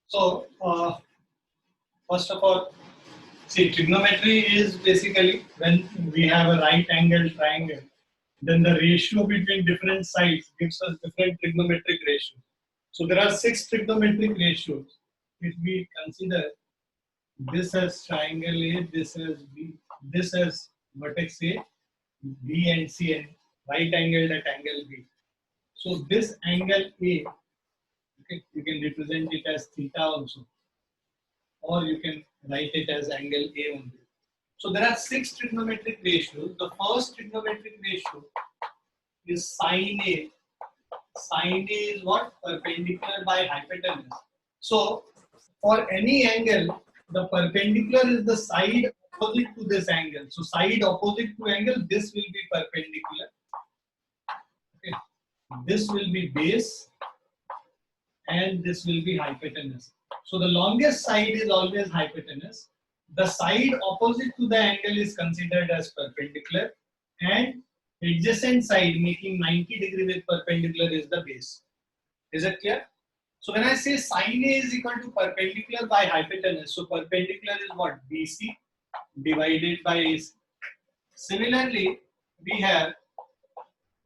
So, first of all, see, trigonometry is basically when we have a right angle triangle, then the ratio between different sides gives us different trigonometric ratios. So there are 6 trigonometric ratios. If we consider this as triangle A, this as B, this as vertex A, B and C, and right angled at angle B. So this angle A, okay, you can represent it as theta also, or you can write it as angle A only. So there are 6 trigonometric ratios. The first trigonometric ratio is sine A. Sine A is what? Perpendicular by hypotenuse. So for any angle, the perpendicular is the side opposite to this angle. So side opposite to angle, this will be perpendicular. Okay. This will be base and this will be hypotenuse. So the longest side is always hypotenuse. The side opposite to the angle is considered as perpendicular, and adjacent side making 90 degree with perpendicular is the base. Is it clear? So when I say sine A is equal to perpendicular by hypotenuse, so perpendicular is what? BC divided by AC. Similarly, we have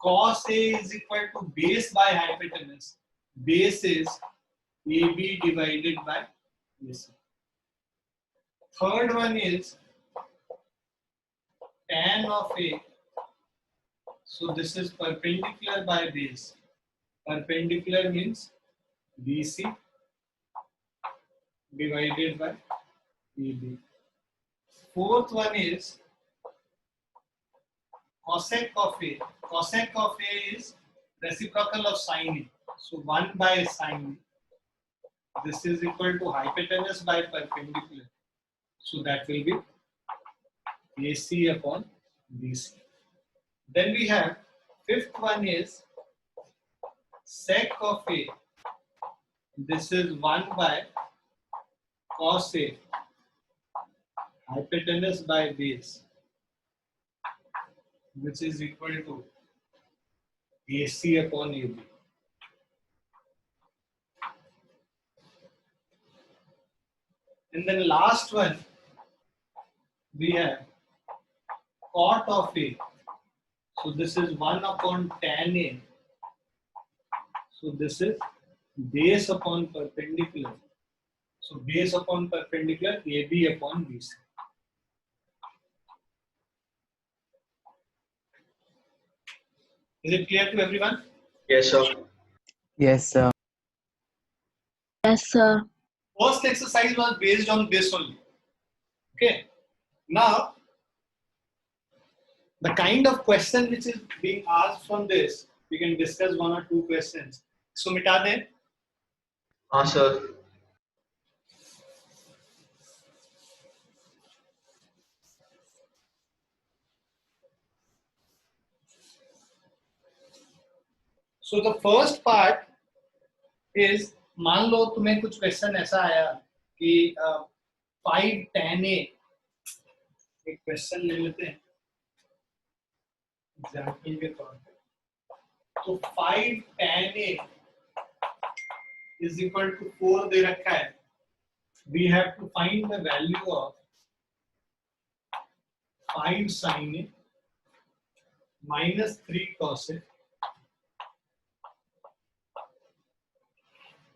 cos A is equal to base by hypotenuse. Base is AB divided by AC. Third one is tan of A. So this is perpendicular by base. Perpendicular means BC divided by AB. Fourth one is cosec of A. Cosec of A is reciprocal of sine A. So 1 by sine A. This is equal to hypotenuse by perpendicular. So that will be AC upon BC. Then we have fifth one is sec of A. This is 1 by cos A. Hypotenuse by base, which is equal to AC upon AB. And then last one, we have cot of A. So this is 1 upon tan A. So this is base upon perpendicular. So base upon perpendicular, AB upon BC. Is it clear to everyone? Yes, sir. Yes, sir. Yes, sir. First exercise was based on this only. Okay. Now, the kind of question which is being asked from this, we can discuss 1 or 2 questions. So, mita dein. Sir. So the first part is, मान लो तुम्हें कुछ question ऐसा आया कि 5 tan A, एक question ले लेते हैं एग्जांपल के तौर पे. तो 5 tan A is equal to 4 दे रखा है. We have to find the value of 5 sin A minus 3 cos A.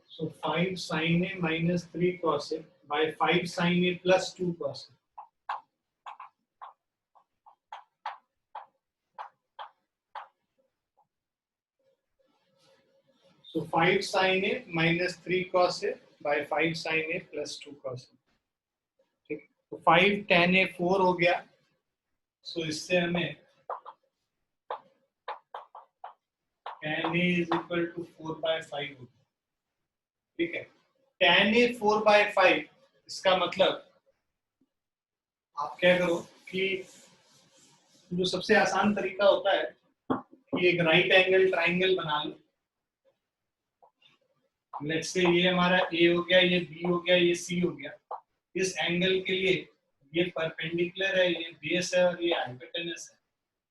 So 5 sin A minus 3 cos A by 5 sin A plus 2 cos A. So 5 sin A minus 3 cos A by 5 sin A plus 2 cos A. ठीक, तो 5 tan A 4 हो गया. So इससे हमें tan A is equal to 4 by 5 होगा. ठीक है. tan A 4 by 5, इसका मतलब आप क्या करो कि जो सबसे आसान तरीका होता है कि एक राइट एंगल ट्राइंगल बना लो. लेट्स से ये हमारा A हो गया, ये B हो गया, ये C हो गया. इस एंगल के लिए ये परपेंडिकुलर है, ये बेस है और ये हाइपोटेनस है.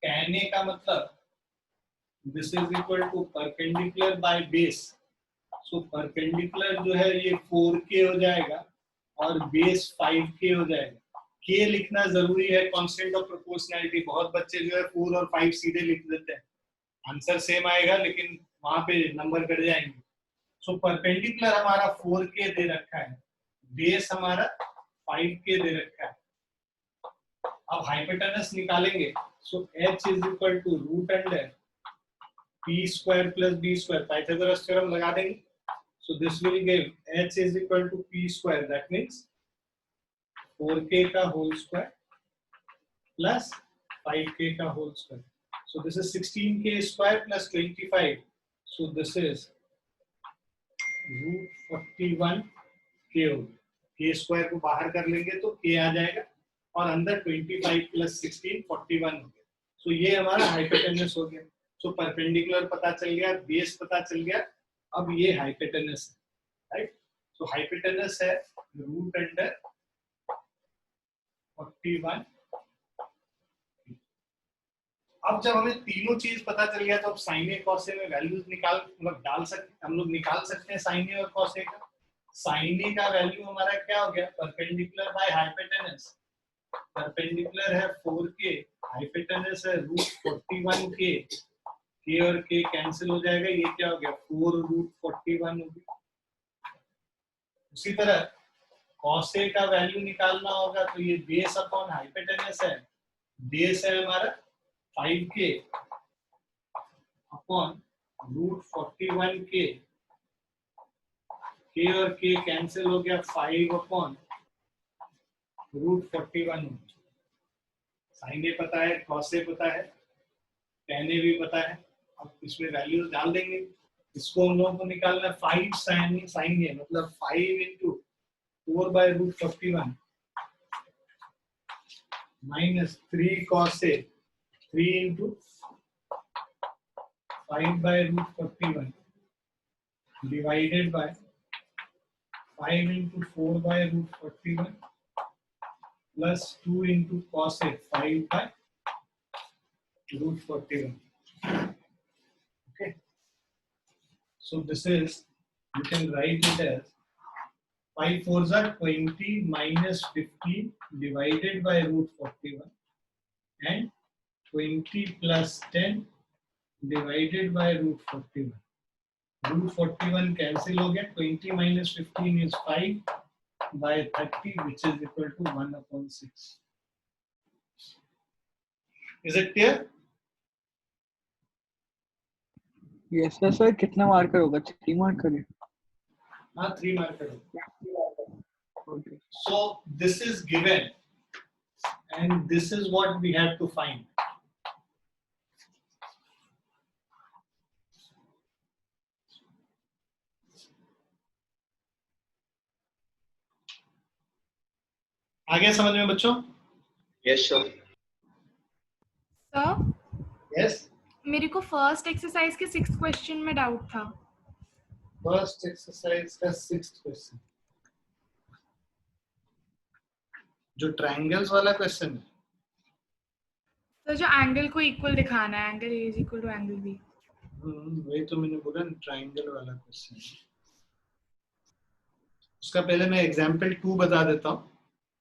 tan A का मतलब this is equal to perpendicular by base. So perpendicular जो है ये 4k हो जाएगा और बेस 5k हो जाएगा। k लिखना जरूरी है, कांस्टेंट ऑफ प्रोपोर्शनैलिटी। बहुत बच्चे जो है 4 और 5 सीधे लिख देते हैं, आंसर सेम आएगा लेकिन वहां पे नंबर कट जाएंगे। सो परपेंडिकुलर हमारा 4k दे रखा है, बेस हमारा 5k दे रखा है। अब हाइपोटेनस निकालेंगे। So h is equal to root under p square plus b square, Pythagoras theorem लगा देंगे। So this will give h is equal to p square, that means 4k का होल स्क्वायर प्लस 5k का whole square. So this is 16k square plus 25। So this is root 41k हो गया। k square को बाहर कर लेंगे तो k आ जाएगा और अंदर 25 प्लस 16 41 हो गया। सो ये हमारा हाइपोटेनस हो गया। सो परपेंडिकुलर पता चल गया, बेस पता चल गया, अब ये हाइपोटेनस है, राइट। सो हाइपोटेनस है रूट अंडर 41। अब जब हमें तीनों चीज पता चल गया तो अब साइन ए कॉस ए में वैल्यूज डाल सकते, हम लोग निकाल सकते हैं साइन ए और कॉस ए का। साइन ए का वैल्यू हमारा क्या हो गया, परपेंडिकुलर बाय हाइपोटेनस। परपेंडिकुलर है 4k, हाइपोटेनस है रूट 41k, k और k कैंसिल हो जाएगा, ये क्या हो गया 4 रूट 41 हो गया। उसी तरह cos a का वैल्यू निकालना होगा तो ये बेस अपॉन हाइपोटेनस है, बेस है हमारा 5k upon root 41k, k और k कैंसिल हो गया 5 अपॉन रूट 41। साइन ए पता है, कॉस ए पता है, tan ए भी पता है। अब इसमें वैल्यूज डाल देंगे। इसको हम लोगों को निकालना है 5 साइन ए मतलब 5 into 4 by root 41 minus 3 cos A 3 into 5 by root 41 divided by 5 into 4 by root 41 plus 2 into cos a 5 by root 41. Okay. So this is, you can write it as 5 4s are 20 minus 15 divided by root 41 and 20 plus 10 divided by root 41. Root 41 cancel हो गया, 20 minus 15 is 5 by 30 which is equal to 1 upon 6. Is it clear? Yes sir, कितना marker होगा? 3 marker है। हाँ 3 marker. Okay. So this is given and this is what we have to find. आगे समझ में बच्चों? Yes, sir. Sir Yes. मेरे को फर्स्ट एक्सरसाइज के 6th क्वेश्चन में डाउट था। First exercise का 6th question. जो ट्रायंगल्स वाला क्वेश्चन है। सर जो एंगल को इक्वल दिखाना है, angle A is equal to angle B. वही तो मैंने बोला ना, ट्रायंगल वाला क्वेश्चन। उसका पहले मैं एग्जांपल 2 बता देता हूँ,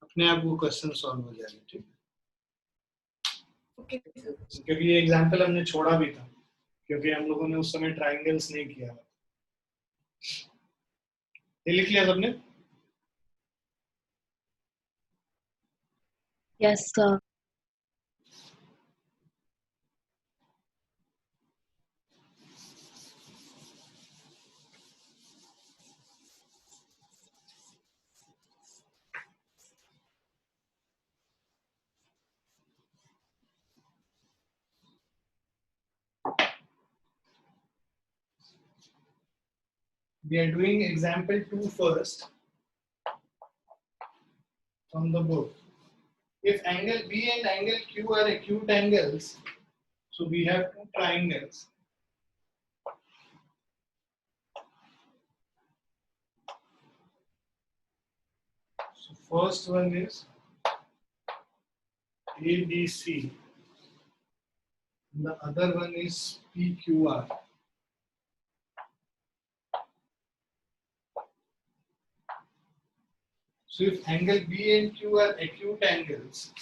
अपने आप वो क्वेश्चन सॉल्व हो जाएगा, ठीक। Okay sir. क्योंकि ये एग्जांपल हमने छोड़ा भी था क्योंकि हम लोगों ने उस समय ट्रायंगल्स नहीं किया। ये लिख लिया सबने? Yes, sir. We are doing example 2 first from the book. If angle B and angle Q are acute angles, so we have two triangles. So first one is ABC, and the other one is PQR. So if angle B and Q are acute angles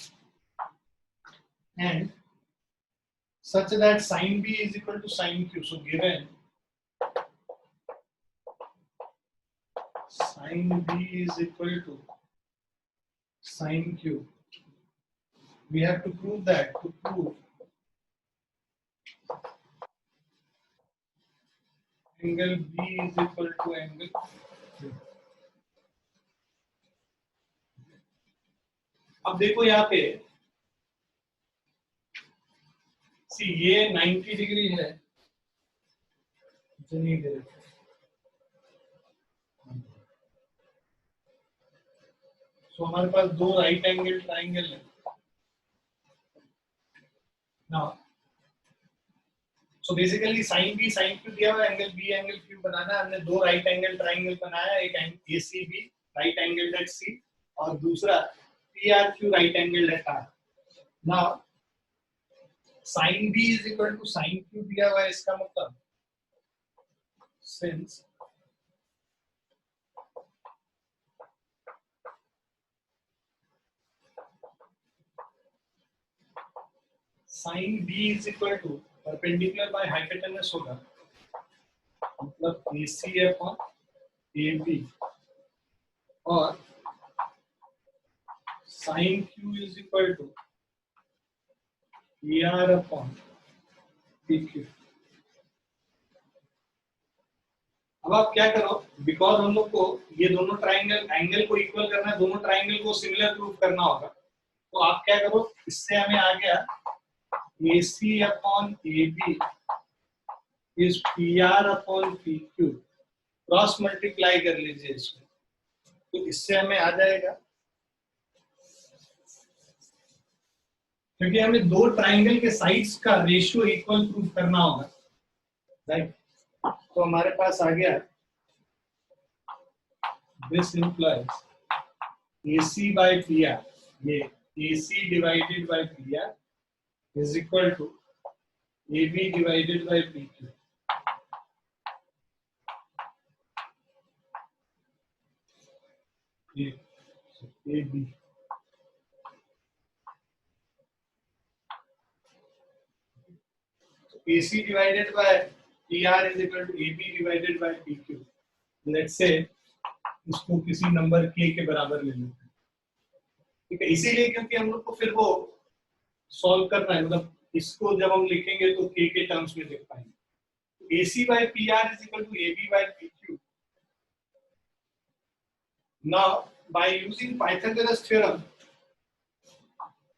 and such that sin B is equal to sin Q, so given sin B is equal to sin Q, we have to prove that. To prove angle B is equal to angle Q. अब देखो यहाँ पे सी ये 90 degree है, मुझे नहीं दे रहे। सो हमारे पास दो राइट एंगल ट्राइंगल है ना। So basically sine B sine Q दिया हुआ, एंगल बी एंगल क्यू बनाना है। हमने दो राइट एंगल ट्राइंगल बनाया, एक A C B right angle at C और दूसरा P R Q right angle at R. Now sine B is equal to sine Q दिया हुआ है, इसका मतलब since sine B is equal to perpendicular by hypotenuse होगा, मतलब A C upon A B और sine Q is equal to A R upon P Q. अब आप क्या करो, बिकॉज हम लोग को ये दोनों ट्राइंगल एंगल को इक्वल करना है, दोनों ट्राइंगल को सिमिलर प्रूव करना होगा। तो आप क्या करो, इससे हमें आ गया A C upon A B is P R upon P Q, cross multiply कर लीजिए इसमें, तो इससे हमें आ जाएगा, क्योंकि हमें दो ट्राइंगल के साइड्स का रेशियो इक्वल प्रूव करना होगा, राइट। तो हमारे पास आ गया this implies AC by PR, ये AC divided by PR is equal to AB divided by PQ. ये AB AC divided by PR is equal to AB divided by PQ. Let's say इसको किसी number k के बराबर ले लेते हैं, ठीक है। इसीलिए क्योंकि हम लोग को फिर वो सॉल्व करना है, मतलब इसको जब हम लिखेंगे तो k के टर्म्स में लिख पाएंगे। AC by PR is equal to AB by PQ. Now by using Pythagoras theorem,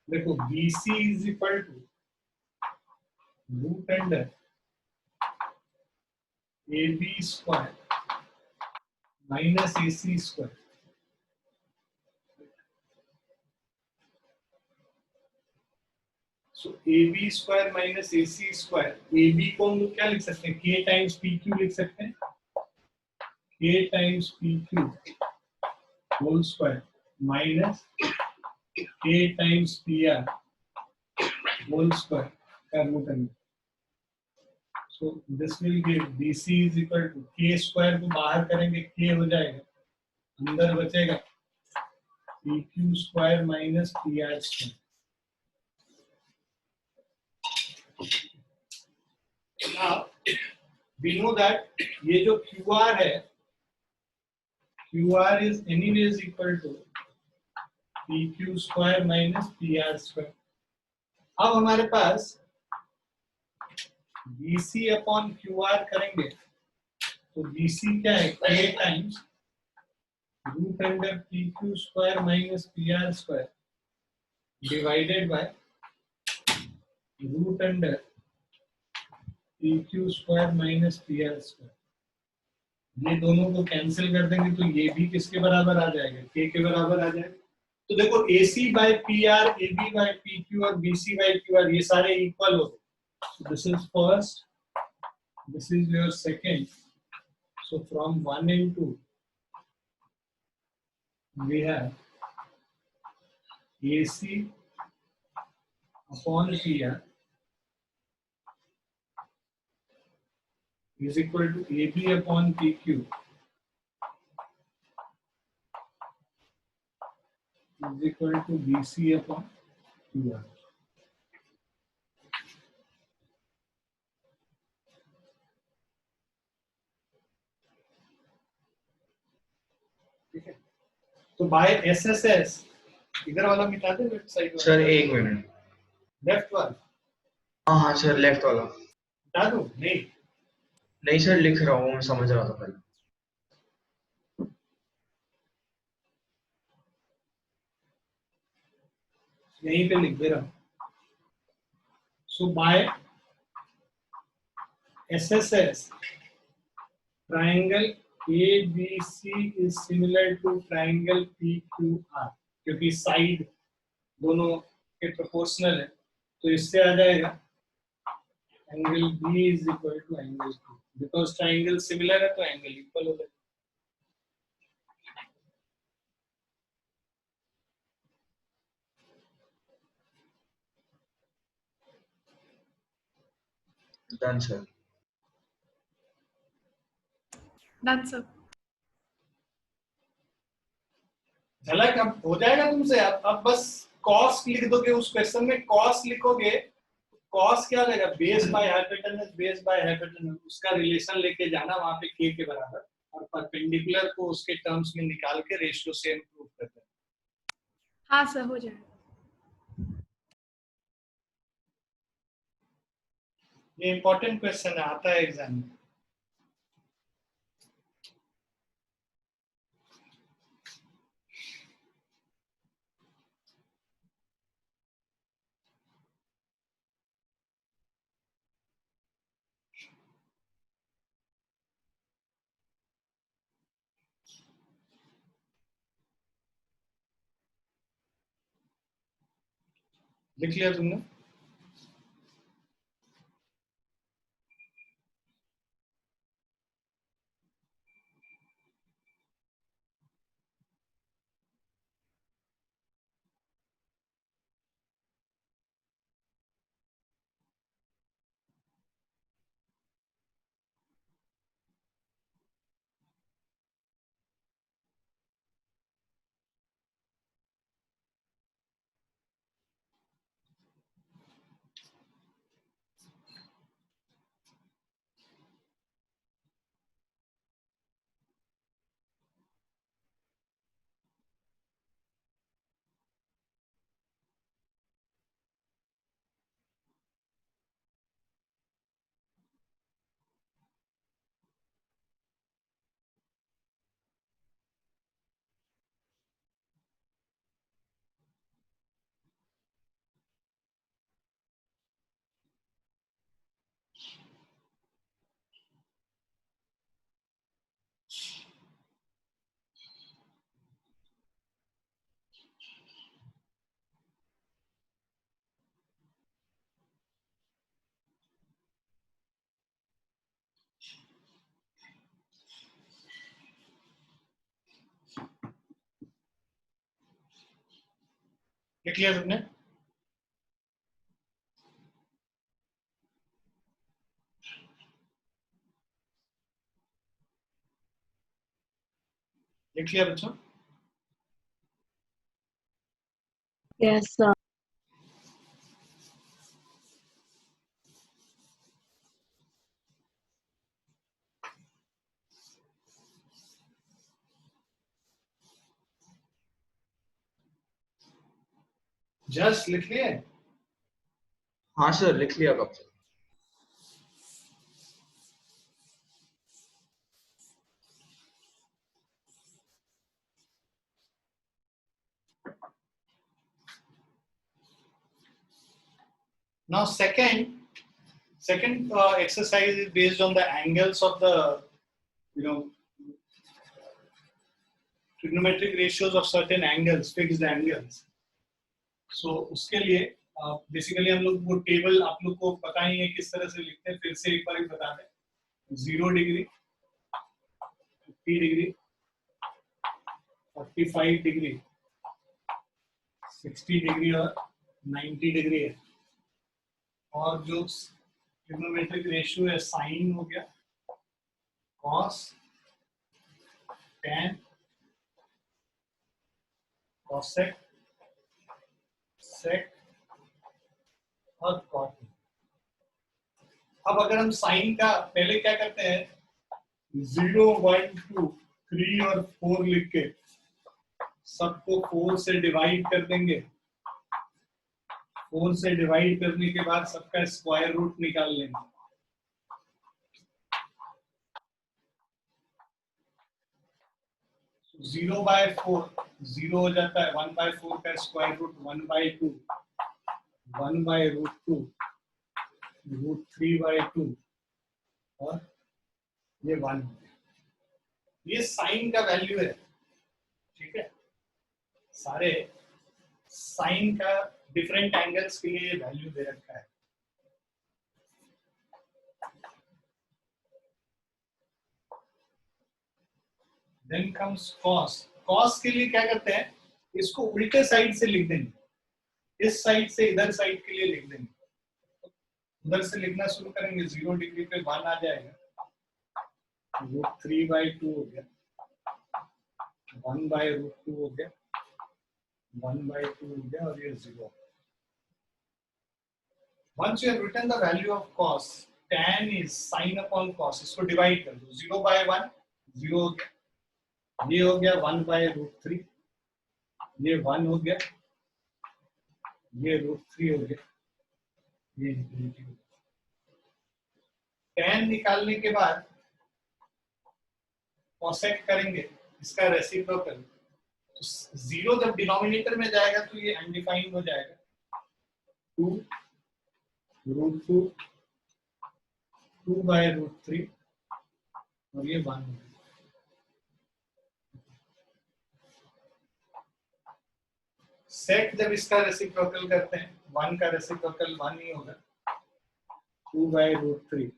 देखो BC is equal to root under AB square minus AC square. So AB square minus AC square, AB को हम लोग क्या लिख सकते हैं, K times PQ लिख सकते हैं, K times PQ whole square minus K times PR whole square का root under. So this will give BC is equal to K square को बाहर करेंगे K हो जाएगा, अंदर बचेगा PQ square minus PR square. Now we know that ये जो QR है, QR is anyways equal to PQ square minus PR square. अब हमारे पास BC अपॉन QR करेंगे तो BC क्या है, K times root under PQ square minus PR square divided by root under PQ square minus PR square. ये दोनों को cancel कर देंगे तो ये भी किसके बराबर आ जाएगा, K के बराबर आ जाएगा। तो देखो AC by PR, AB by PQ और BC by QR ये सारे इक्वल हो गए। So this is first, this is your second. So from 1 and 2 we have AC upon PR is equal to AB upon PQ is equal to BC upon PR. ठीक है, तो bye SSS इधर वाला मिटा दे, left side sir वाला, एक minute. Left वाला हाँ हाँ सर, लेफ्ट वाला। मिटा दो। नहीं, नहीं सर, लिख रहा हूँ, मैं समझ रहा था पहले। यहीं पे लिख दे रहा हूँ। So by SSS triangle ABC is similar to triangle PQR, क्योंकि साइड दोनों के प्रोपोर्शनल है, तो इससे आ जाएगा angle B is equal to angle Q, because triangle similar है तो एंगल इक्वल हो जाएगा। Done sir. Done sir. झलक अब हो जाएगा तुमसे। अब बस कॉस लिख दोगे, उस क्वेश्चन में कॉस लिखोगे, कॉस क्या रहेगा, base by hypotenuse, base by hypotenuse, उसका रिलेशन लेके जाना वहां पे k के बराबर, और परपेंडिकुलर को उसके टर्म्स में निकाल के रेशियो सेम प्रूव कर देना। हाँ सर, हो जाएगा। ये इंपॉर्टेंट क्वेश्चन है, आता है एग्जाम में। लिख लिया तुमने? लिख लिया तुमने? लिख लिया बच्चों? Yes, sir. जस्ट लिख लिए? हाँ सर, लिख लिया कब से। Now second exercise is based on the angles of the, trigonometric ratios of certain angles, fixed angles. So उसके लिए बेसिकली हम लोग वो टेबल आप लोग को पता ही है किस तरह से लिखते हैं, फिर से एक बार बता दें। 0 डिग्री, 50 डिग्री, 45 डिग्री, 60 डिग्री और 90 डिग्री है। और जो ट्रिग्नोमेट्रिक रेशियो है, साइन हो गया, कॉस, टैन, कॉसेक, सेक और कॉट। अब अगर हम साइन का पहले क्या करते हैं, 0, 1, 2, 3 और 4 लिख के सबको 4 से डिवाइड कर देंगे। 4 से डिवाइड करने के बाद सबका स्क्वायर रूट निकाल लेंगे। तो 0/4 0 हो जाता है, 1/4 का स्क्वायर रूट 1/2, 1/√2, √3/2 और ये 1। ये साइन का वैल्यू है, ठीक है। सारे साइन का डिफरेंट एंगल्स के लिए वैल्यू दे रखा है। Then comes cos. कॉस के लिए क्या करते हैं, इसको उल्टे साइड से लिख देंगे, इस साइड से इधर साइड के लिए लिख देंगे। उधर से लिखना शुरू करेंगे, 0 डिग्री पे 1 आ जाएगा, √3/2 हो गया, 1/√2 हो गया, 1/2 हो गया और ये 0। Once you have written the value of cos, tan is sin upon cos, इसको डिवाइड कर दो, 0/1 0 हो गया, ये हो गया 1/√3, ये 1 हो गया, ये √3 हो गया, ये इंफिनिटी हो गया। tan निकालने के बाद cosec करेंगे इसका रेसिप्रोकल, तो 0 जब डिनोमिनेटर में जाएगा तो ये अनडिफाइंड हो जाएगा, 2√2 2/√3 और ये 1 हो गया। सेक जब इसका रेसिप्रोकल करते हैं, 1 का रेसिप्रोकल 1 ही होगा, 2/√3।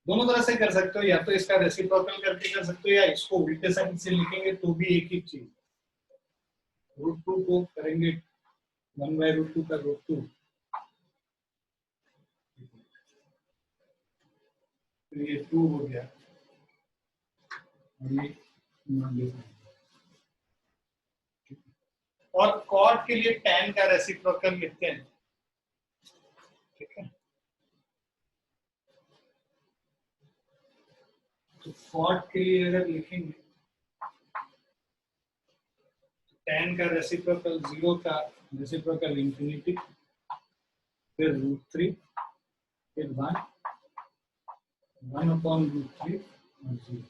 दोनों तरह से कर सकते हो, या तो इसका रेसिप्रोकल करके कर सकते हो, या इसको उल्टे साइड से लिखेंगे तो भी एक ही चीज। √2 को करेंगे 1/√2 का √2, तो ये 2 हो गया और ये non-defined। और कॉट के लिए tan का रेसिप्रोकल लिखते हैं, ठीक है। तो कॉट के लिए अगर लिखेंगे, tan का रेसिप्रोकल 0 का रेसिप्रोकल इंफिनिटी, फिर √3, फिर 1 1/√3 और 0।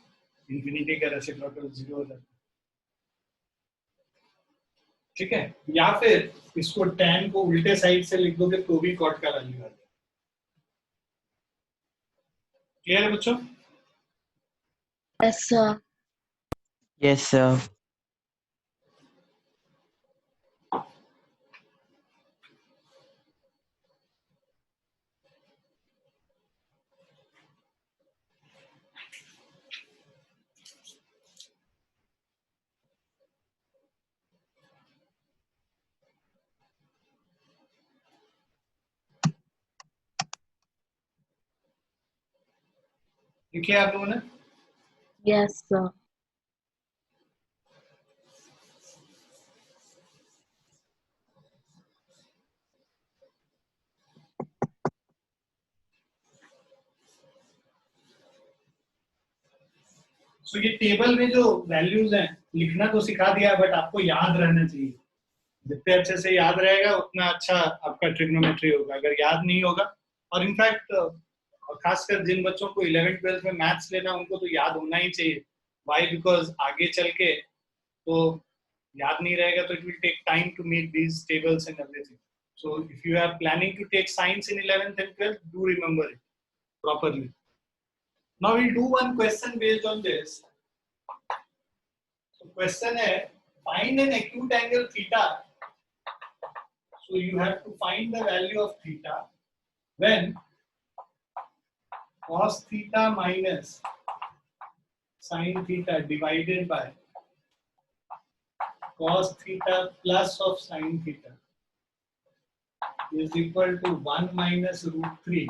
इंफिनिटी का रेसिप्रोकल 0 हो जाता है, ठीक है। या फिर इसको tan को उल्टे साइड से लिख दोगे तो भी कॉट का वैल्यू आ जाएगा। क्लियर है बच्चों? Yes, sir. Yes, sir. लिखे आप लोगों ने? Yes, sir. सो ये टेबल में जो वैल्यूज हैं लिखना तो सिखा दिया, बट आपको याद रहना चाहिए। जितने अच्छे से याद रहेगा उतना अच्छा आपका ट्रिग्नोमेट्री होगा। अगर याद नहीं होगा, और इनफैक्ट खासकर जिन बच्चों को 11th 12th में मैथ्स लेना, उनको तो याद होना ही चाहिए। वाई? बिकॉज आगे चल के तो याद नहीं रहेगा तो it will take time to make these tables and everything. So if you are planning to take science in 11th and 12th, do remember it properly. Now we'll do one question based on this. So question है, find an acute angle theta. So you have to find the value of theta when cos theta minus sin theta divided by cos theta plus of sin theta is equal to 1 minus √3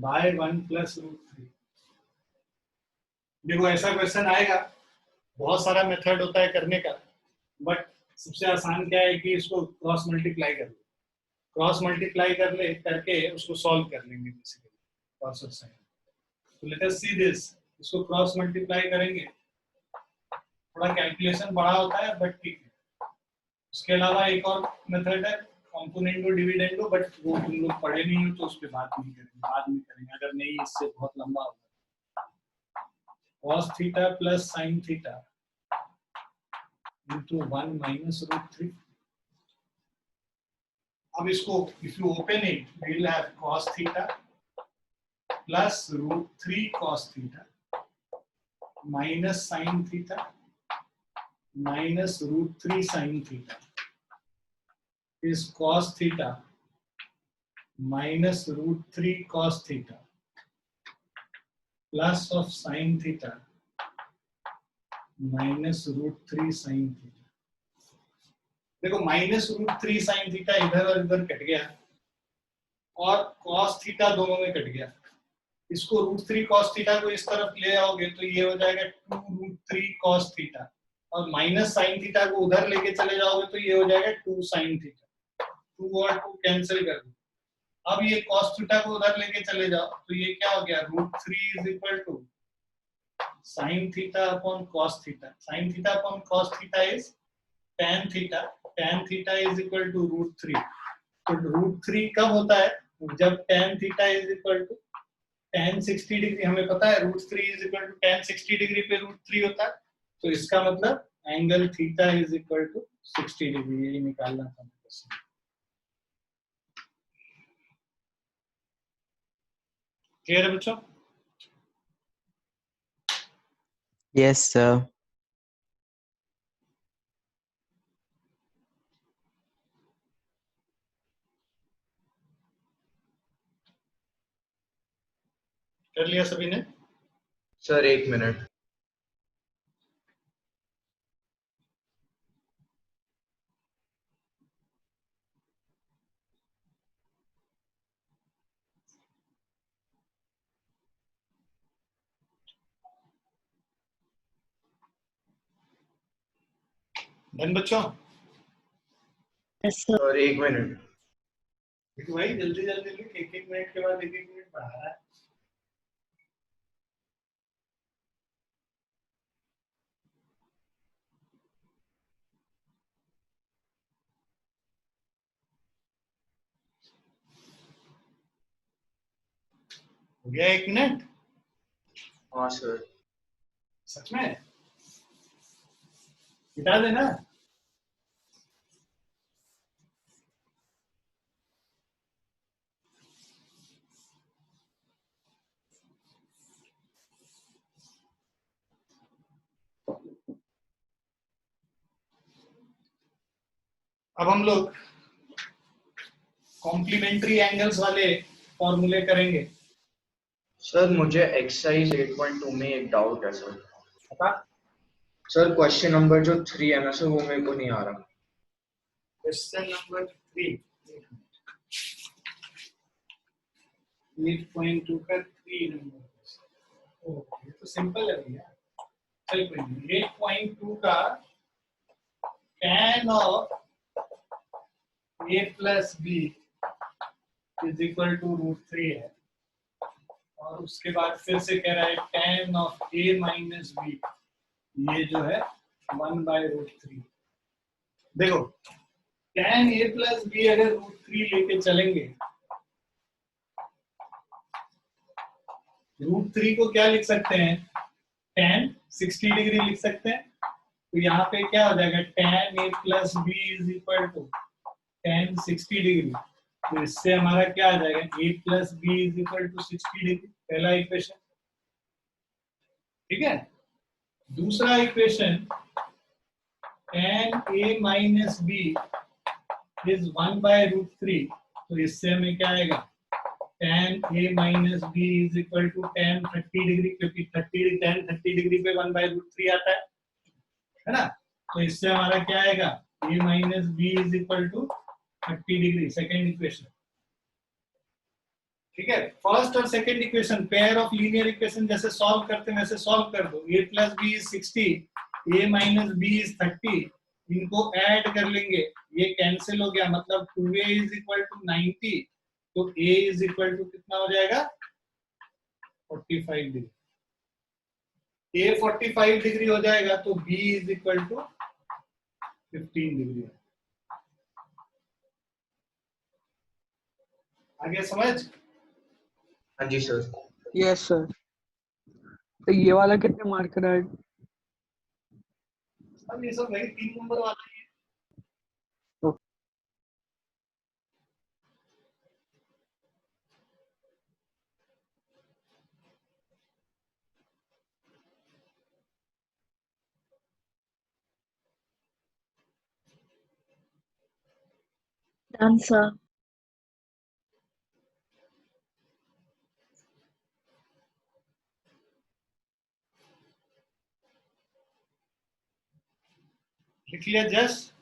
by 1 plus √3. देखो ऐसा question आएगा, बहुत सारा method होता है करने का, but सबसे आसान क्या है कि इसको क्रॉस मल्टीप्लाई कर लो, क्रॉस मल्टीप्लाई करके उसको सॉल्व कर लेंगे बेसिकली कॉस और साइन। तो लेट अस सी दिस, इसको क्रॉस मल्टीप्लाई करेंगे, थोड़ा कैलकुलेशन बड़ा होता है बट ठीक है। उसके अलावा एक और मेथड है कॉम्पोनेंडो डिविडेंडो, बट वो तुम लोग पढ़े नहीं हो तो उस पर बात नहीं करेंगे, बाद में करेंगे, अगर नहीं इससे बहुत लंबा होगा। cos theta plus sine theta into 1 minus root 3। अब इसको if you open it, we will have cos theta plus root 3 cos theta minus sin theta minus root 3 sin theta is cos theta minus root 3 cos theta plus of sin theta minus root 3 sin theta। देखो minus root 3 sine theta इधर और इधर cut गया और cos theta दोनों में cut गया। इसको रूट 3 कॉस थीटा को इस तरफ ले आओगे तो ये हो जाएगा 2 रूट 3 कॉस थीटा, और माइनस साइन थीटा को उधर लेके चले जाओगे तो ये हो जाएगा 2 साइन थीटा। 2 और 2 कैंसिल कर दो। अब ये कॉस थीटा को उधर लेके चले जाओ तो ये क्या हो गया, root 3 is equal to sine theta upon cos theta. Sine theta upon cos theta is tan theta, tan theta is equal to root 3। तो रूट 3 कब होता है, जब tan theta is equal to tan 60 degree. हमें पता है root 3 is equal to tan 60 degree पे root 3 होता है, तो इसका मतलब angle theta is equal to 60 degree, यही निकालना था। क्लियर है बच्चों? Yes, sir. कर लिया सभी ने? Sir 1 minute. डन बच्चों? Yes, sir. Sir 1 minute. देखो भाई जल्दी जल्दी लिख, एक एक मिनट के बाद एक एक मिनट बढ़ा रहा है। हो गया 1 मिनट? हाँ सर। सच में? मिटा देना। अब हम लोग कॉम्प्लीमेंट्री एंगल्स वाले फॉर्मूले करेंगे। सर मुझे एक्सरसाइज 8.2 में एक डाउट है सर। बता। सर क्वेश्चन नंबर जो 3 है ना सर, वो मेरे को नहीं आ रहा। क्वेश्चन नंबर 3 8.2 का 3 नंबर। ओके, तो सिंपल है भैया। चल कोई नहीं, 8.2 का tan of a plus B is equal to root 3 है, और उसके बाद फिर से कह रहा है tan of a minus B, ये जो है 1 बाय रूट 3। देखो tan a प्लस बी अगर रूट 3 लेके चलेंगे, रूट 3 को क्या लिख सकते हैं, tan 60 डिग्री लिख सकते हैं। तो यहाँ पे क्या हो जाएगा, tan a plus B is equal to tan 60 degree. तो इससे हमारा क्या आ जाएगा, a plus B is equal to 60 degree, पहला इक्वेशन। ठीक है। दूसरा equation tan a minus B is 1 by root 3। तो इससे हमें क्या आएगा, tan a minus B is equal to tan 30 degree, क्योंकि tan 30 डिग्री पे 1 बाय रूट 3 आता है ना। तो इससे हमारा क्या आएगा, a minus B is equal to 30 degree, second equation. ठीक है। फर्स्ट और second equation pair of linear equation जैसे सॉल्व करते हैं वैसे सॉल्व कर दो। a plus B is 60, a minus B is 30, इनको ऐड कर लेंगे, ये कैंसिल हो गया, मतलब 2a इज इक्वल टू 90, तो a इज इक्वल टू कितना हो जाएगा 45 डिग्री। a 45 डिग्री हो जाएगा तो b is equal to 15 degree. आगे समझ? हाँ जी सर। Yes sir. तो ये वाला कितने मार्क का है? अब ये सब वही 3 नंबर वाला ही है। Done, sir. लिख लिया जस्ट?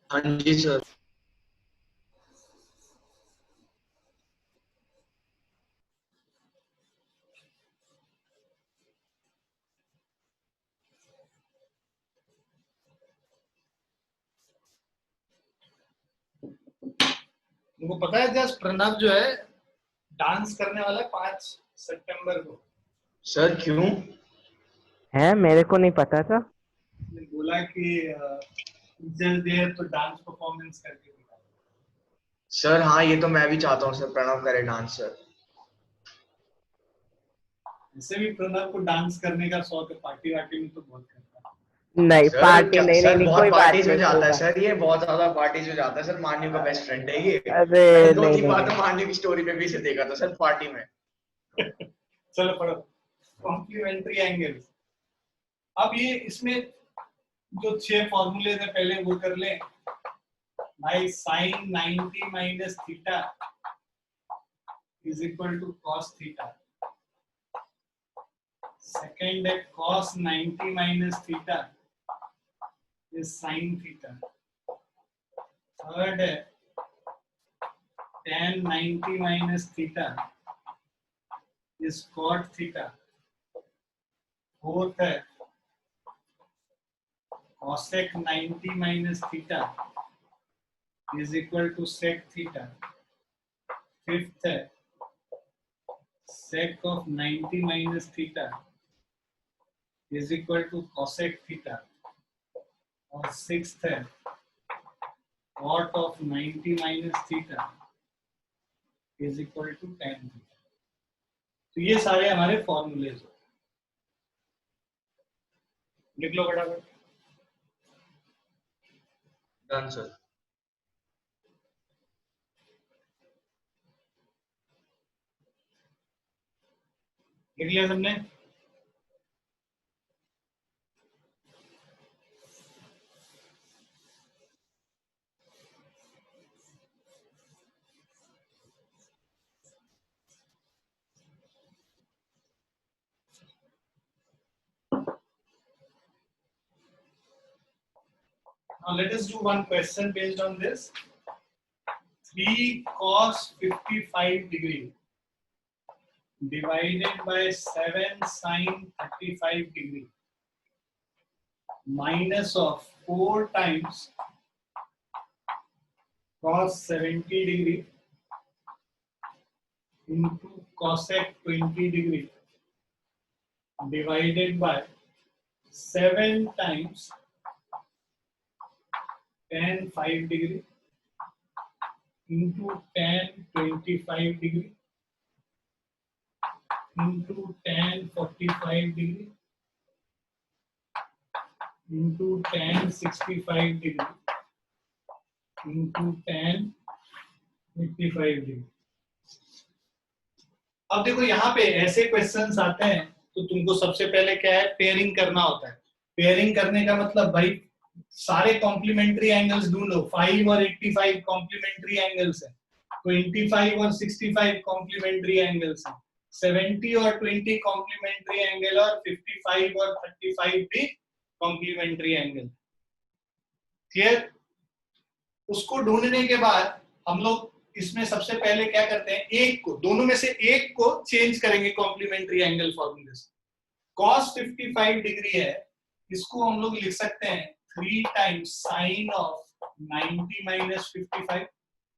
हाँ जी सर। तुमको पता है जस्ट प्रणव जो है डांस करने वाला है 5 सितंबर को। सर क्यों? है, मेरे को नहीं पता था। ने बोला कि टीचर्स डे है तो डांस परफॉर्मेंस करके दिखाओ। सर हाँ, ये तो मैं भी चाहता हूँ सर, प्रणव करे डांस सर। ऐसे भी प्रणव को डांस करने का शौक है, पार्टी वार्टी में तो बहुत करता है। नहीं, सर पार्टी नहीं, सर नहीं, बहुत कोई बात पार्टीज में नहीं, जाता कोई है बात। सर, ये बहुत ज्यादा पार्टीज में जाता है सर। मान्यू का बेस्ट फ्रेंड है ये। अरे मैंने दो नहीं, तीन नहीं, बार तो नहीं। मान्यू की स्टोरी पे भी इसे देखा था सर पार्टी में। चलो पढ़ो कॉम्प्लीमेंट्री एंगल्स। अब ये इसमें जो 6 फॉर्मूले थे पहले वो कर लें। भाई sin 90 minus theta is equal to cos theta. Second है cos 90 minus theta is sin theta. Third है tan 90 minus theta is cot theta. Fourth है cosec 90 minus theta is equal to sec theta. Fifth है sec of 90 minus theta is equal to cosec theta. और sixth है cot of 90 minus theta is equal to tan theta. तो ये सारे हमारे formulas हो। लिख लो फटाफट। Done sir. लिख लिया सबने? Now let us do one question based on this. 3 cos 55 degree divided by 7 sin 35 degree minus of 4 times cos 70 degree into cosec 20 degree divided by 7 times tan 5 degree into tan 25 degree into tan 45 degree into tan 65 degree into tan 55 degree. अब देखो यहाँ पे ऐसे questions आते हैं तो तुमको सबसे पहले क्या है, पेयरिंग करना होता है। पेयरिंग करने का मतलब भाई सारे कॉम्प्लीमेंट्री एंगल्स ढूंढो। 5 और 85 कॉम्प्लीमेंट्री एंगल्स है, 25 और 65 कॉम्प्लीमेंट्री एंगल्स है, 70 और 20 कॉम्प्लीमेंट्री एंगल और 55 और 35 भी कॉम्प्लीमेंट्री एंगल। क्लियर? उसको ढूंढने के बाद हम लोग इसमें सबसे पहले क्या करते हैं, एक को, दोनों में से एक को चेंज करेंगे कॉम्प्लीमेंट्री एंगल फॉर्मूले से। cos 55 डिग्री है, इसको हम लोग लिख सकते हैं 3 टाइम्स साइन ऑफ 90 माइनस 55।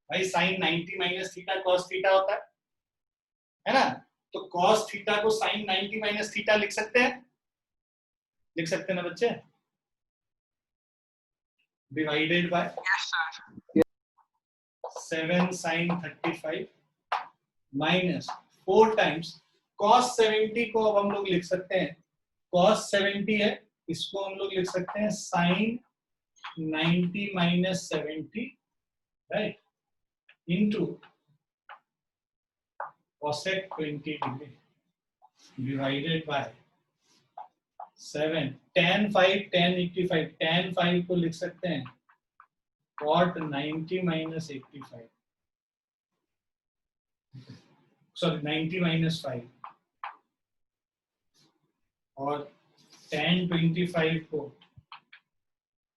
भाई sine 90 minus theta cos theta होता है ना? तो cos थीटा को साइन 90 माइनस थीटा लिख सकते हैं ना बच्चे? Divided by 7 sin 35 minus 4 times cos 70 को अब हम लोग लिख सकते हैं, cos 70 है, इसको हम लोग लिख सकते हैं sin 90 minus 70, right, into cosec 20 degree divided by 7 tan 5 tan 85, tan 5 को लिख सकते हैं cot 90 माइनस 85, सॉरी 90 माइनस 5, और tan 25 को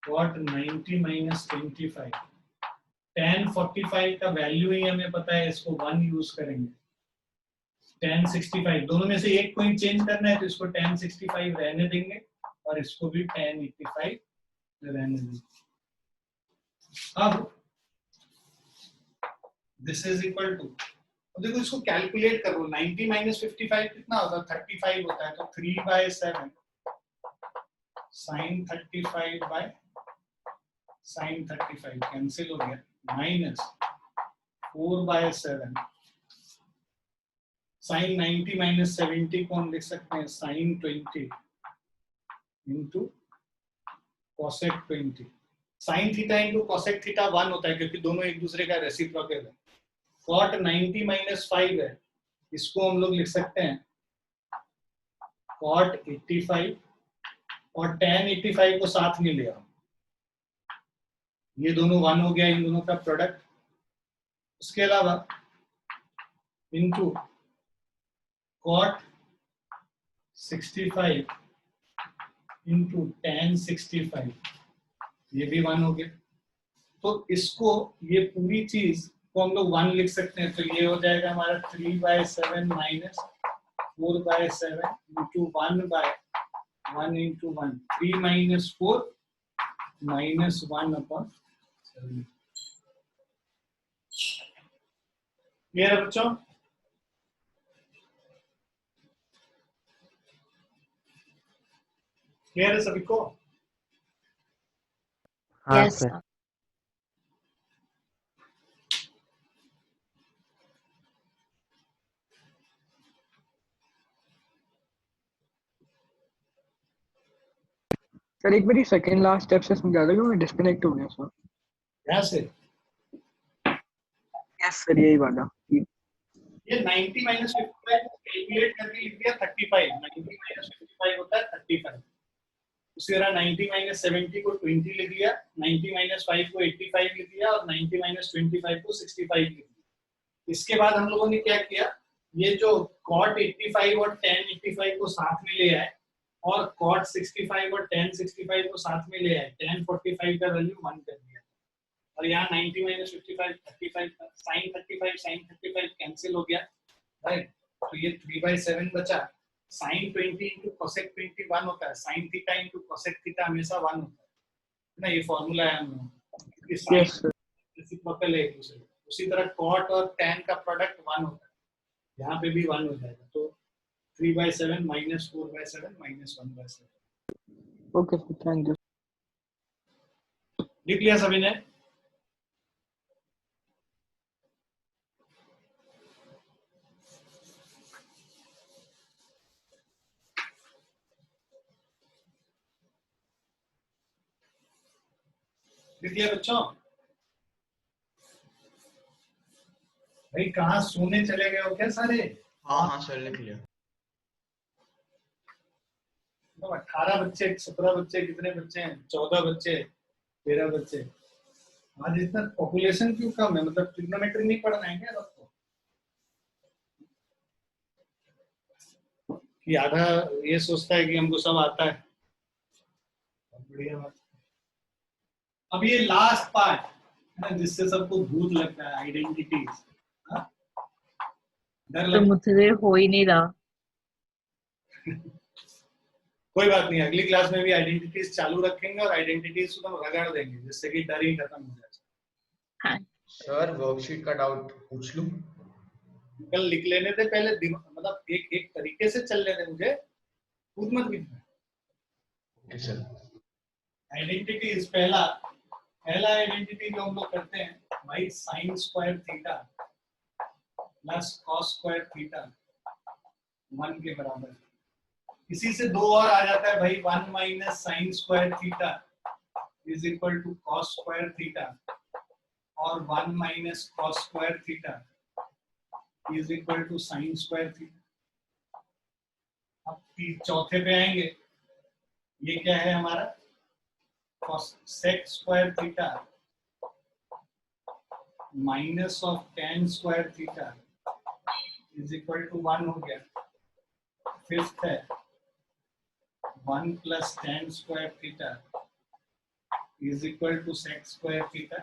cot 90 माइनस 25, tan 45 का वैल्यू ही हमें पता है, इसको 1 यूज करेंगे, tan 65, दोनों में से एक को ही चेंज करना है तो इसको tan 65 रहने देंगे और इसको भी tan 85 रहने देंगे। अब दिस इज इक्वल टू, देखो इसको कैलकुलेट करो, 90 माइनस 55 कितना होता है, 35 होता है, तो 3/7 sin 35 बाय sin 35 कैंसिल हो गया, माइनस 4/7 sin 90 माइनस 70 को हम लिख सकते हैं sin 20 into cosec 20, sin theta into cosec theta 1 होता है क्योंकि दोनों एक दूसरे का रेसिप्रोकल है। cot 90 माइनस 5 है, इसको हम लोग लिख सकते हैं cot 85 और tan 85 को साथ में ले आओ, ये दोनों 1 हो गया, इन दोनों का प्रोडक्ट, उसके अलावा इंटू cot 65 इंटू tan 65, ये भी 1 हो गया, तो इसको ये पूरी चीज को हम लोग 1 लिख सकते हैं, तो ये हो जाएगा हमारा 3/7 minus 4/7 into 1/1 into 1, 3 minus 4 minus 1/7। Clear है बच्चों? क्लियर है सभी को? हाँ Yes, सर। sir. सर एक बार सेकंड लास्ट स्टेप से समझा दो, मैं डिस्कनेक्ट हो गया सर। यहाँ से यस सर, यही वाला। ये 90 माइनस 55 कैलकुलेट करके लिख दिया 35, 90 माइनस 55 होता है 35, उसी तरह 90 माइनस 70 को 20 लिख लिया, 90 माइनस 5 को 85 लिख लिया और 90 माइनस 25 को 65 लिख लिया। इसके बाद हम लोगों ने क्या किया, ये जो cot 85 और tan 85 को साथ में ले आए और cot 65 और tan 65 को साथ में ले आए, tan 45 का वैल्यू 1 कर दिया, और यहाँ 90 माइनस 55 35 sin 35 sin 35 कैंसिल हो गया, राइट, तो ये 3/7 बचा, sin 20 इंटू cosec 20 1 होता है, sin theta into cosec theta हमेशा 1 होता है ना, ये फॉर्मूला है हम लोग, यस सर। रेसिप्रोकल है एक दूसरे, उसी तरह cot और tan का प्रोडक्ट 1 होता है, यहाँ पे भी 1 हो जाएगा, तो 3/7 minus 4/7 minus 1/7। Okay sir, thank you. लिख लिया सभी ने? लिख लिया बच्चों? भाई कहाँ सोने चले गए हो क्या सारे? हाँ सर लिख लिया। तो 18 बच्चे 17 बच्चे, कितने बच्चे हैं, 14 बच्चे 13 बच्चे, आज इतना पॉपुलेशन क्यों कम है, मतलब ट्रिग्नोमेट्री नहीं पढ़ना है क्या आपको? कि आधा ये सोचता है कि हमको सब आता है, बढ़िया बात। अब ये लास्ट पार्ट है ना, जिससे सबको भूत लगता है, आइडेंटिटीज। डर तो लगता मुझसे हो ही नहीं रहा। कोई बात नहीं, अगली क्लास में भी आइडेंटिटीज चालू रखेंगे और आइडेंटिटीज को रगड़ देंगे जिससे कि डर ही खत्म हो जाए। हाँ सर वर्कशीट का डाउट पूछ लूं? कल लिख लेने थे पहले, मतलब एक एक तरीके से चल लेने, मुझे खुद मत लिखना। Okay sir. आइडेंटिटीज, पहला आइडेंटिटी जो हम लोग करते हैं भाई, sign square theta plus cos square theta 1 के बराबर। इसी से दो और आ जाता है भाई, 1 minus sine square theta is equal to cos square theta, और 1 minus cos square theta is equal to sine square theta. अब चौथे पे आएंगे, ये क्या है हमारा, sec square theta minus of tan square theta is equal to 1 हो गया। फिफ्थ है 1 plus tan square theta is equal to sec square theta,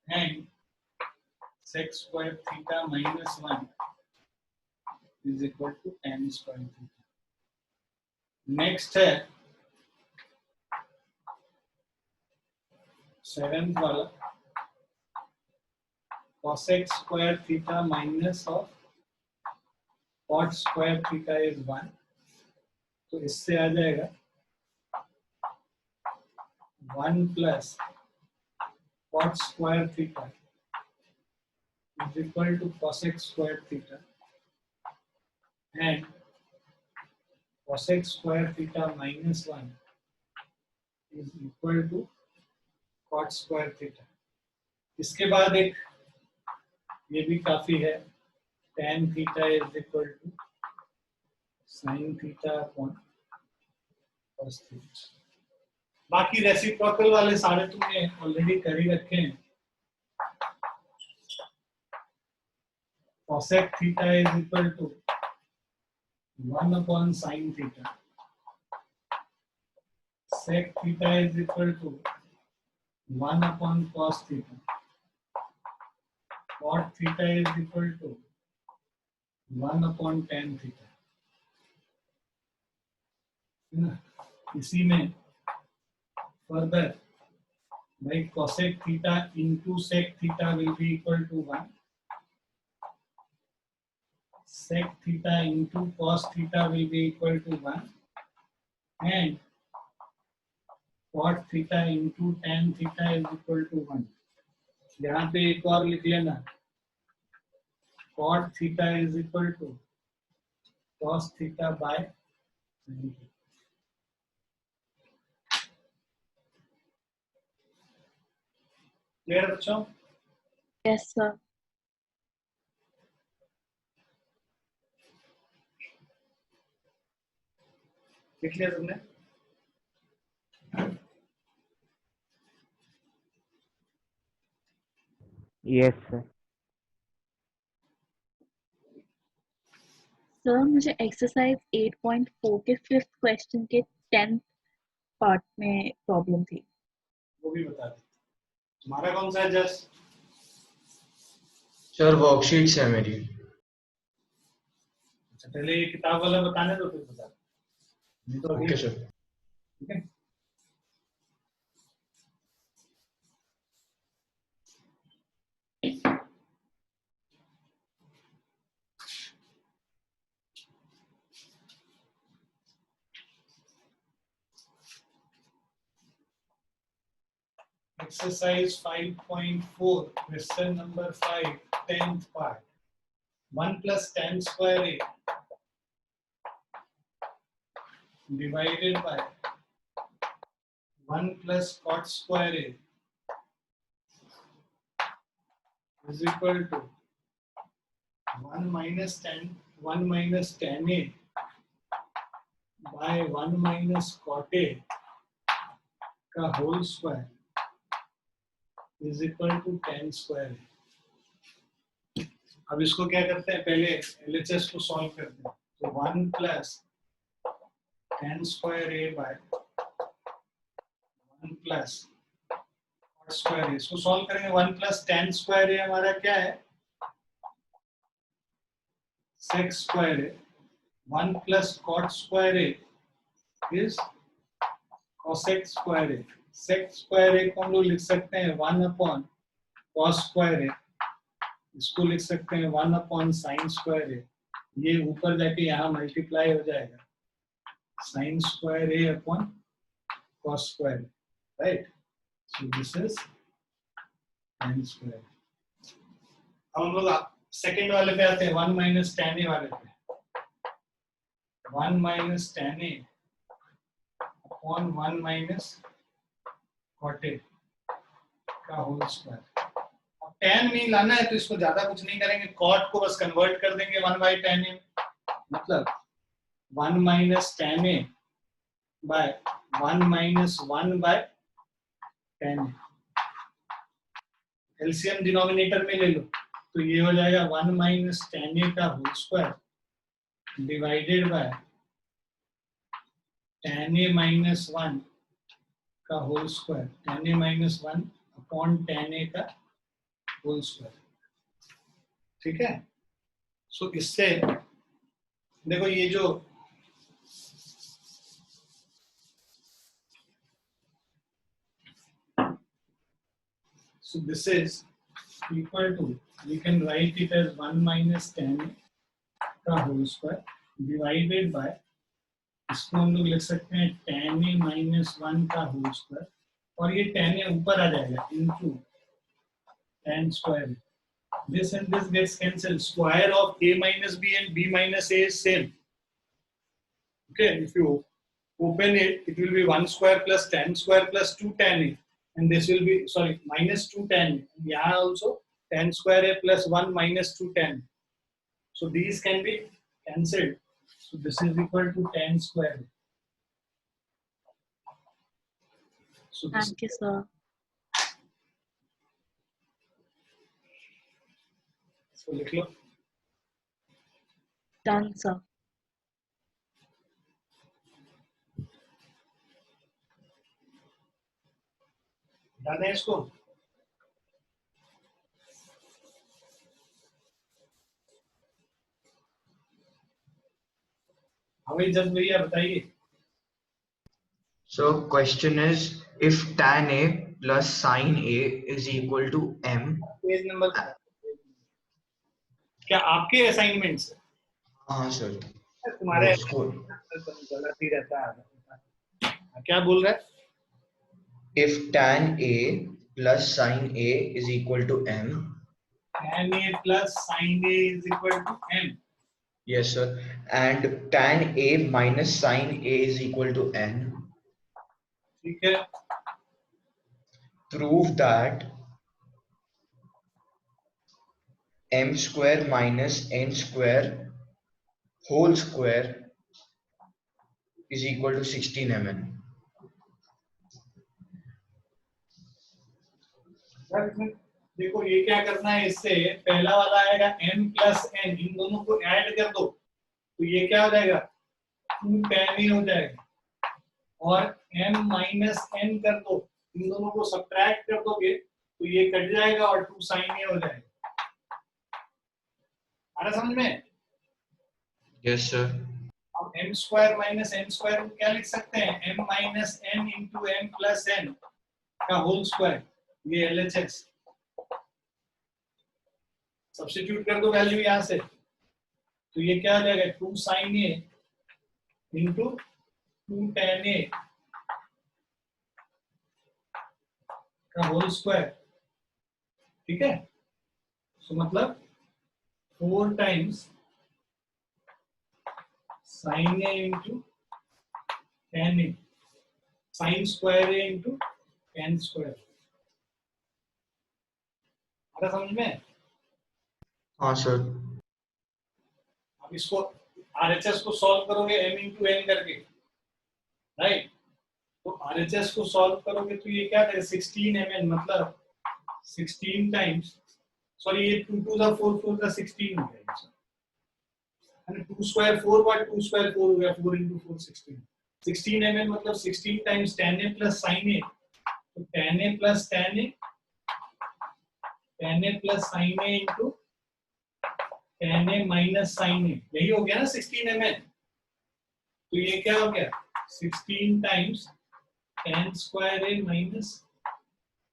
and sec square theta minus 1 is equal to ten square theta. Next है seventh वाला, cosec square theta minus of cot square theta is 1, तो इससे आ जाएगा 1 plus cot square theta is equal to cosec square theta, and cosec square theta minus 1 is equal to cot square theta। इसके बाद एक ये भी काफी है, tan theta is equal to sin theta upon cos theta। बाकी reciprocal वाले सारे तुमने ऑलरेडी कर ही रखे हैं। cosec theta is equal to 1 upon sin theta, sec theta is equal to 1 upon cos theta, cot theta is equal to 1 upon tan theta। इसी में further भाई cosec theta into sec theta will be equal to 1, sec theta into cos theta will be equal to 1, and cot theta into tan theta is equal to 1। यहाँ पे एक और लिख लेना, cot theta is equal to cos theta by sin theta। Clear बच्चों? yes sir। लिख लिया तुमने? Yes sir. सर मुझे एक्सरसाइज 8.4 के 5th क्वेश्चन के 10th पार्ट में प्रॉब्लम थी। वो भी बता दे। तुम्हारा कौन सा है जस्ट? सर वर्कशीट से है मेरी। अच्छा पहले ये किताब वाला बताने दो फिर बता। नहीं तो ओके सर। ठीक है। Exercise 5.4, question number 5, 10th part. 1 plus tan square a divided by 1 plus cot square a is equal to 1 minus tan a by 1 minus cot a का whole square is equal to tan square a। अब इसको क्या करते हैं, पहले LHS को solve करते हैं। तो 1 plus tan square a by 1 plus cot square a, इसको सॉल्व करेंगे। 1 plus tan square a हमारा क्या है, sec square a। 1 plus cot square a is cosec square A. sec square A को हम लोग लिख सकते हैं 1 अपॉन cos स्क्वायर ए. इसको लिख सकते हैं 1 अपॉन sin स्क्वायर ए. ये ऊपर जाके यहाँ मल्टीप्लाई हो जाएगा sin square A upon cos square A, right. So this is tan square. अब हम लोग सेकेंड वाले पे आते हैं, 1 माइनस tan ए वाले पे. 1 माइनस tan ए अपॉन 1 माइनस cot ए का होल स्क्वायर. अब tan नहीं लाना है तो इसको ज्यादा कुछ नहीं करेंगे, cot को बस कन्वर्ट कर देंगे 1 बाई tan ए. मतलब 1 माइनस tan ए बाय 1 माइनस 1 बाय tan ए. एलसीएम डिनोमिनेटर में ले लो तो ये हो जाएगा 1 माइनस tan ए का whole square divided by tan A minus 1 का whole square. tan A minus 1 upon tan A का होल स्क्वायर. ठीक है. सो इससे देखो ये जो so this is equal to, we can write it as 1 minus tan a का होल स्क्वायर डिवाइडेड बाय, इसको हम लोग लिख सकते हैं tan a माइनस 1 का होल स्क्वायर. और ये tan a ऊपर आ जाएगा into tan square. This and this gets cancelled. Square of a minus b and b minus a is same. Okay, if you open it, it will be 1 square plus tan square plus 2 tan a, and this will be, sorry, minus 2 tan a. And here also tan square a plus 1 minus 2 tan. So these can be cancelled. So this is equal to tan square a. So this, Thank you, sir. so लिख लो. Done, sir. Done है इसको. हमें जब भैया बताइए. So question is, if tan A plus sin A is equal to m. Page number क्या आपके assignments? हाँ सर. तुम्हारे उसको गलत ही रहता है. क्या बोल रहा है? if tan A plus sin A is equal to m. tan a plus sin a is equal to m. Yes sir. And tan A minus sin A is equal to n. ठीक है. Prove that m square minus n square whole square is equal to 16 mn. देखो ये क्या करना है, इससे पहला वाला आएगा m प्लस n, इन दोनों को ऐड कर दो तो ये क्या हो जाएगा 2 tan a हो जाएगा. और m माइनस n कर दो, इन दोनों को सब्ट्रैक्ट कर दोगे तो ये कट जाएगा और 2 sin a हो जाएगा. आ रहा समझ में? Yes sir. अब m square minus n square को क्या लिख सकते हैं, m minus n into m plus n का होल स्क्वायर. ये LHS सब्स्टिट्यूट कर दो वैल्यू यहां से तो ये क्या हो जाएगा 2 sin a into 2 tan a का होल स्क्वायर. ठीक है. सो मतलब 4 times sin a into tan a, sin square a into tan square. आ रहा समझ में? हाँ सर. अब इसको RHS को सॉल्व करोगे m इंटू n करके, राइट. तो RHS को सॉल्व करोगे तो ये क्या है 16 mn, मतलब 16 टाइम्स, सॉरी ये 2 2 4 4 का 16 हो गया. है 2 स्क्वायर 4 बाय 2 स्क्वायर 4 हो गया, 4 इंटू 4 16. 16 mn मतलब 16 times tan a plus sin a. तो tan a plus tan a, tan a plus sin a into tan a minus sin a, यही हो गया ना 16 mn. तो ये क्या हो गया 16 times tan square A minus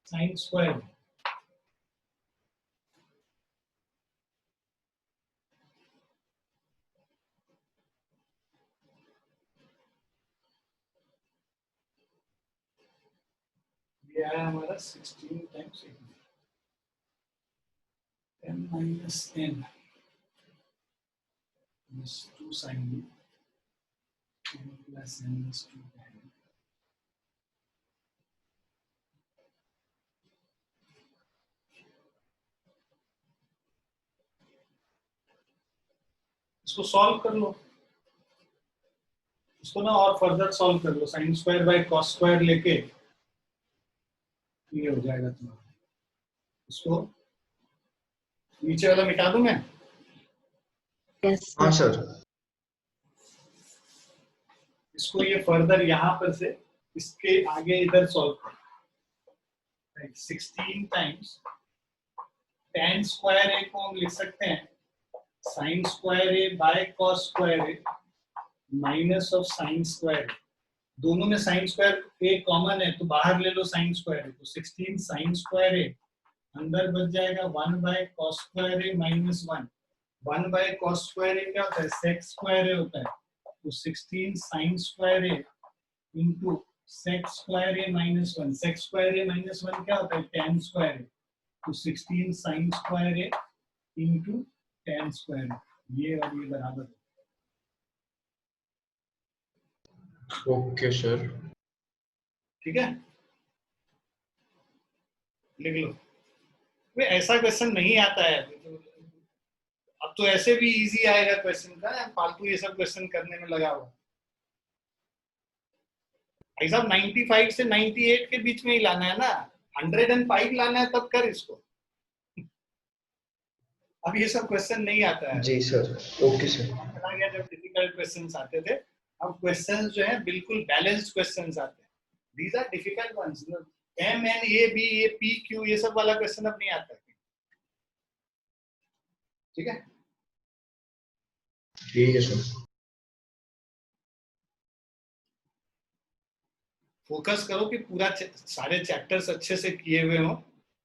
sin square A. ये आया हमारा 16 times 10 minus n is 2 sin b n plus n is 2 tan. इसको सॉल्व कर लो, इसको ना और फर्दर सॉल्व कर लो, sin square by cos square लेके ये हो जाएगा तुम्हारा। इसको नीचे वाला मिटा दूं मैं? Yes, हाँ sir. सर। इसको ये फर्दर यहाँ पर से इसके आगे इधर सॉल्व करो। 16 टाइम्स tan स्क्वायर ए को हम लिख सकते हैं sin square A by cos square A minus of sin square A. दोनों में sin स्क्वायर ए कॉमन है तो बाहर ले लो sin स्क्वायर ए, तो 16 sin स्क्वायर ए अंदर बच जाएगा 1 bye cos square A minus 1। 1 bye cos square ए क्या होता है? sec स्क्वायर ए होता है, तो 16 sin square A into sec square A minus 1। sec square A minus 1 क्या होता है? tan स्क्वायर ए, तो 16 sin स्क्वायर ए इंटू tan स्क्वायर ए, ये और ये बराबर है। Okay sir. ठीक है, लिख लो। वे ऐसा क्वेश्चन नहीं आता है, अब तो ऐसे भी इजी आएगा क्वेश्चन का, फालतू ये सब क्वेश्चन करने में लगा हुआ। भाई साहब 95 से 98 के बीच में ही लाना है ना, 105 लाना है तब कर इसको। अब ये सब क्वेश्चन नहीं आता है। जी सर। Okay sir. चला गया जब डिफिकल्ट क्वेश्चंस आते थे, अब क्वेश्चंस जो है बिल्कुल बैलेंस्ड क्वेश्चंस आते हैं। These are difficult ones, M N A B A P Q ये सब वाला क्वेश्चन अब नहीं आता है। ठीक है, ठीक है सर। फोकस करो कि पूरा सारे चैप्टर्स अच्छे से किए हुए हों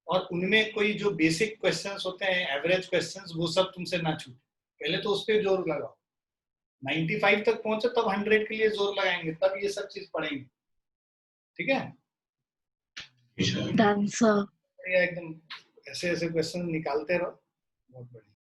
और उनमें कोई जो बेसिक क्वेश्चंस होते हैं, एवरेज क्वेश्चंस, वो सब तुमसे ना छूटे। पहले तो उस पर जोर लगाओ, 95 तक पहुंचे तब 100 के लिए जोर लगाएंगे, तब ये सब चीज पढ़ेंगे। ठीक है, Done, sir. एकदम ऐसे ऐसे क्वेश्चन निकालते रहो, बहुत बढ़िया।